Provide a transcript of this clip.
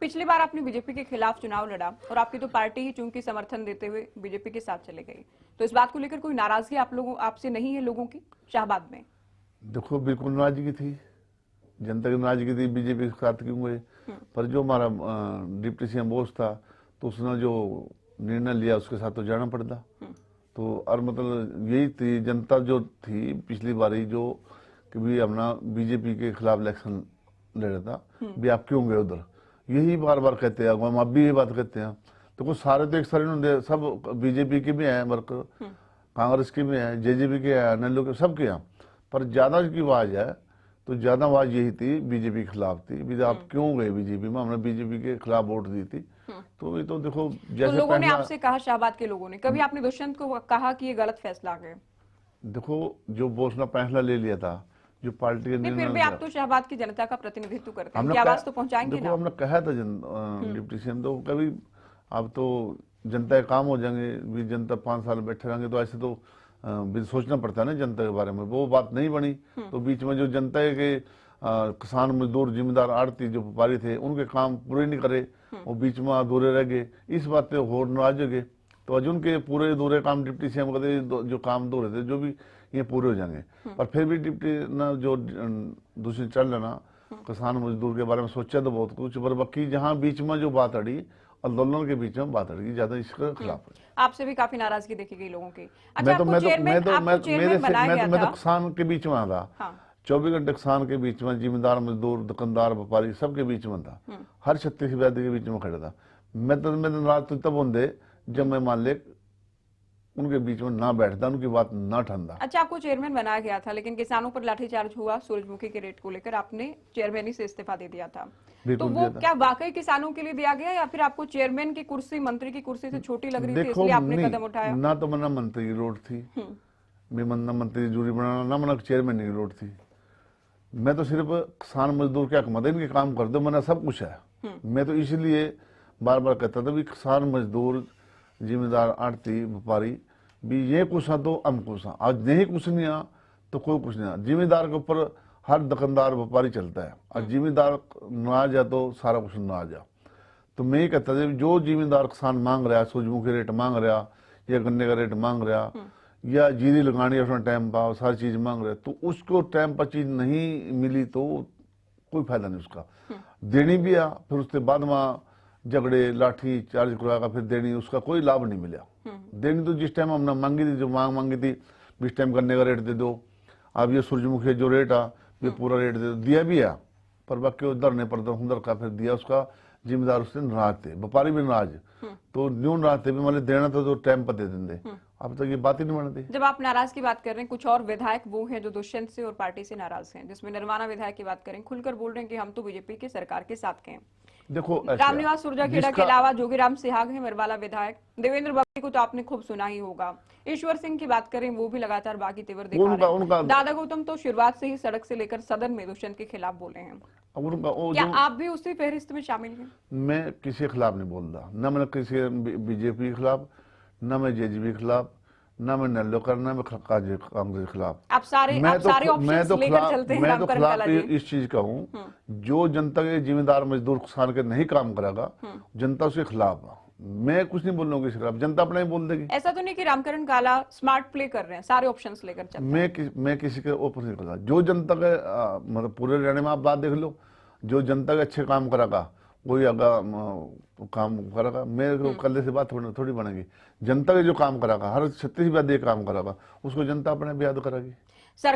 पिछली बार आपने बीजेपी के खिलाफ चुनाव लड़ा और आपकी तो पार्टी ही चूंकि समर्थन देते हुए बीजेपी के साथ चले गई, तो इस बात को लेकर कोई नाराजगी आप लोगों आपसे नहीं है लोगों की शाहबाद में? देखो, बिल्कुल नाराजगी थी, जनता की नाराजगी थी, बीजेपी के साथ क्यों गए। पर जो हमारा डिप्टी सीएम बोस था, तो उसने जो निर्णय लिया उसके साथ तो जाना पड़ता। तो और मतलब यही थी जनता जो थी पिछली बारी जो कि भी अपना बीजेपी के खिलाफ इलेक्शन लड़ रहा था, भी आप क्यों गए उधर, यही बार बार कहते हैं, हम अब भी यही बात कहते हैं। तो कुछ सारे तो एक सारे होंगे, सब बीजेपी के भी हैं वर्कर, कांग्रेस के भी हैं, जेजेपी के हैं, एनएलओ के, सबके हैं। पर ज्यादा की आवाज है तो ज्यादा आवाज यही थी बीजेपी के खिलाफ थी, भी आप क्यों गए बीजेपी में, हमने बीजेपी के खिलाफ वोट दी थी। तो ये तो देखो, तो जैसे लोगों ने आपसे कहा, शाहबाद के लोगों ने, कभी आपने दुष्यंत को कहा कि ये गलत फैसला है? देखो, जो बोस ने फैसला ले लिया था, जो पार्टी के नहीं, फिर भी निर्णय आप तो शाहबाद की जनता का प्रतिनिधित्व करते हैं, हमने उनकी आवाज तो पहुंचाएंगे देखो ना? हमने कहा था डिप्टी सीएम तो कभी, अब तो जनता के काम हो जाएंगे, भी जनता 5 साल बैठे रहेंगे तो ऐसे तो भी सोचना पड़ता है ना जनता के बारे में, वो बात नहीं बनी। तो बीच में जो जनता के किसान मजदूर जिम्मेदार आड़ती जो व्यापारी थे उनके काम पूरे नहीं करे, वो बीच में अधूरे रह गए, इस बात पे और नाराज हो गए। तो अर्जुन के पूरे अधूरे काम डिप्टी सीएम कहते जो काम अधूरे थे जो भी ये पूरे हो जाएंगे। पर फिर भी डिप्टी ना जो दूसरी चल रहा किसान मजदूर के बारे में सोचा तो बहुत कुछ, पर बाकी जहाँ बीच में जो बात अड़ी आंदोलन के बीच में बात अड़ी ज्यादा इसके खिलाफ है। आपसे भी काफी नाराजगी देखी गई लोगों की। अच्छा, मैं तो आपको मैं तो मैं चेयरमैन तो मैं आपको चेयरमैन बनाया गया मैं तो था। किसान के बीच में था। हाँ। 24 घंटे किसान के बीच में, जिम्मेदार मजदूर दुकानदार व्यापारी सबके बीच में था, हर छत्तीसगढ़ के बीच में खड़ा था। मैं तो नाराज तो तब होंगे जब मैं मान ले उनके बीच में ना बैठता, उनकी बात ना ठंडा। अच्छा, आपको चेयरमैन बनाया गया था, लेकिन किसानों पर लाठीचार्ज हुआ सूरजमुखी के रेट को लेकर, आपने चेयरमैन से इस्तीफा दे दिया था। तो वो क्या वाकई किसानों के लिए दिया गया, या फिर आपको चेयरमैन की कुर्सी, मंत्री की कुर्सी से छोटी लग रही थी इसलिए आपने कदम उठाया? ना तो मना मंत्री की रोड थी, मैं मना मंत्री जूरी बनाना, ना मना चेयरमैन की रोड थी। मैं तो सिर्फ किसान मजदूर क्या मदद इनके काम कर दो, मना सब कुछ है। मैं तो इसलिए बार बार कहता था भी किसान मजदूर जिम्मेदार आड़ती व्यापारी भी ये कुछ है तो हम कुछ है, आज नहीं कुछ नहीं आ तो कोई कुछ नहीं आ। जिम्मेदार के ऊपर हर दुकानदार व्यापारी चलता है, और जिम्मेदार नाराज है तो सारा कुछ नाराज है। तो मैं ये कहता था जो जिम्मेदार किसान मांग रहा है, सूरजमुखी रेट मांग रहा, या गन्ने का रेट मांग रहा, या जीरी लगानी है उसमें टाइम पर, सारी चीज मांग रहे, तो उसको टाइम पर चीज नहीं मिली तो कोई फायदा नहीं उसका। देनी भी है, फिर उसके बाद वहाँ झगड़े लाठी चार्ज करवाएगा, फिर देनी, उसका कोई लाभ नहीं मिला। देनी तो जिस टाइम हमने मांगी थी, जो मांगी थी, जिस टाइम गन्ने का रेट दे दो, अब ये सूरजमुखी जो रेट है ये पूरा रेट दे दो, दिया भी है। पर बाकी उधर नहीं पड़ता, उधर का फिर दिया, उसका जिम्मेदार उससे नाराज थे, व्यापारी भी नाराज। तो न्यू नाराज थे भी, मतलब देना तो टाइम पर दे देंगे, अब तक ये बात ही नहीं बनती। जब आप नाराज की बात कर रहे हैं, कुछ और विधायक वो हैं जो दुष्यंत से और पार्टी से नाराज हैं, जिसमें निर्माणा विधायक की बात करें, खुलकर बोल रहे हैं कि हम तो बीजेपी की सरकार के साथ हैं। देखो, रामनिवास सुरजाखेड़ा के अलावा जोगीराम सिहाग है मरवाला विधायक, देवेंद्र बग्गी को तो आपने खूब सुना ही होगा। ईश्वर सिंह की बात करें, वो भी लगातार बागी तेवर दिखा रहे हैं। दादा गौतम तो शुरुआत से ही सड़क से लेकर सदन में दुष्यंत के खिलाफ बोले हैं। क्या आप भी उसी फहरिस्त में शामिल हैं? मैं किसी के खिलाफ नहीं बोल रहा, न मैं किसी बीजेपी के खिलाफ, न मैं जेजेपी के खिलाफ, ना मैं नल्लो करना, मैं कांग्रेस के खिलाफ। आप सारे ऑप्शंस लेकर चलते हैं। मैं तो खिलाफ इस चीज का हूँ, जो जनता के जिम्मेदार मजदूर किसान के नहीं काम करेगा, जनता उसके खिलाफ है। मैं कुछ नहीं बोल रहा हूँ किसी खिलाफ, जनता अपना ही बोल देगी। ऐसा तो नहीं कि रामकरण काला स्मार्ट प्ले कर रहे हैं, सारे ऑप्शंस लेकर चलते हैं। मैं किसी के ऊपर नहीं करता, जो जनता के मतलब पूरे रहने में आप बात देख लो, जो जनता के अच्छे काम करेगा कोई अगर काम करेगा, मेरे कल्ले से बात थोड़ी बनेगी। जनता के जो काम करेगा, हर छत्तीसगढ़ काम करेगा, उसको जनता अपने भी याद करेगी। सरकार